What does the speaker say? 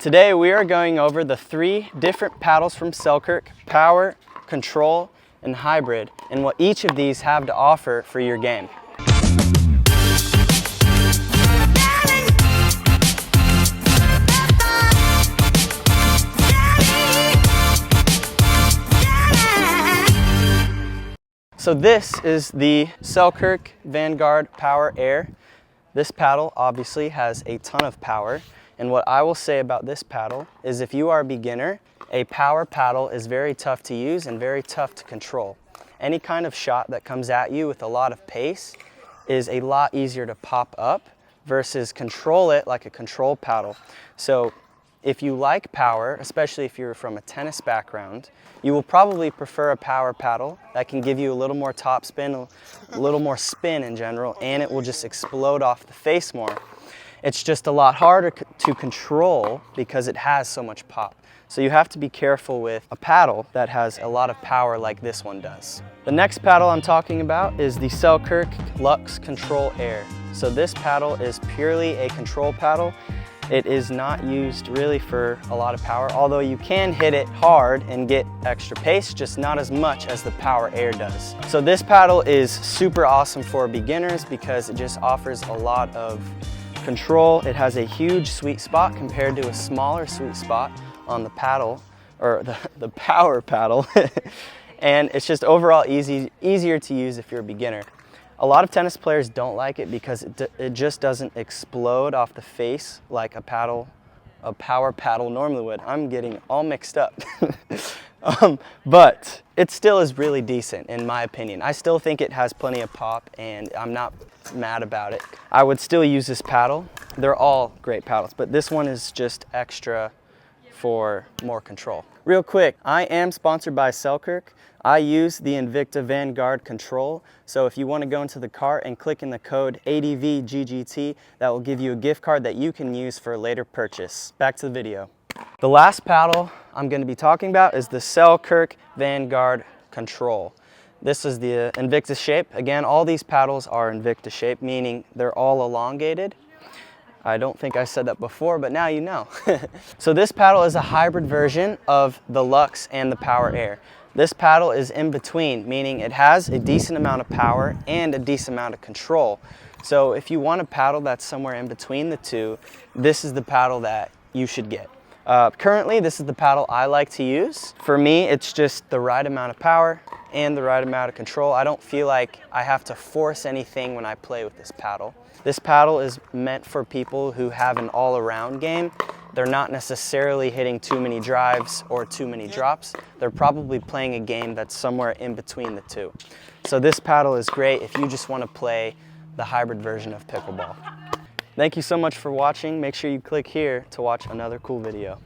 Today we are going over the 3 different paddles from Selkirk: Power, Control, and Hybrid, and what each of these have to offer for your game. So this is the Selkirk Vanguard Power Air. This paddle obviously has a ton of power, and what I will say about this paddle is if you are a beginner, a power paddle is very tough to use and very tough to control. Any kind of shot that comes at you with a lot of pace is a lot easier to pop up versus control it like a control paddle. So if you like power, especially if you're from a tennis background, you will probably prefer a power paddle that can give you a little more top spin, a little more spin in general, and it will just explode off the face more. It's just a lot harder to control because it has so much pop. So you have to be careful with a paddle that has a lot of power like this one does. The next paddle I'm talking about is the Selkirk Luxx Control Air. So this paddle is purely a control paddle. It is not used really for a lot of power, although you can hit it hard and get extra pace, just not as much as the Power Air does. So this paddle is super awesome for beginners because it just offers a lot of control. It has a huge sweet spot compared to a smaller sweet spot on the paddle, or the power paddle. And it's just overall easier to use if you're a beginner. A lot of tennis players don't like it because it just doesn't explode off the face like a power paddle normally would. I'm getting all mixed up. But it still is really decent in my opinion. I still think it has plenty of pop and I'm not mad about it. I would still use this paddle. They're all great paddles, but this one is just extra for more control. Real quick, I am sponsored by Selkirk. I use the Invikta Vanguard Control, so if you want to go into the cart and click in the code ADVGGT, that will give you a gift card that you can use for a later purchase. Back to the video. The last paddle I'm going to be talking about is the Selkirk Vanguard Control. This is the Invikta shape. Again, all these paddles are Invikta shape, meaning they're all elongated. I don't think I said that before, but now you know. So this paddle is a hybrid version of the Luxx and the Power Air. This paddle is in between, meaning it has a decent amount of power and a decent amount of control. So if you want a paddle that's somewhere in between the two, this is the paddle that you should get. Currently, this is the paddle I like to use. For me, it's just the right amount of power and the right amount of control. I don't feel like I have to force anything when I play with this paddle. This paddle is meant for people who have an all-around game. They're not necessarily hitting too many drives or too many drops. They're probably playing a game that's somewhere in between the two. So this paddle is great if you just want to play the hybrid version of pickleball. Thank you so much for watching. Make sure you click here to watch another cool video.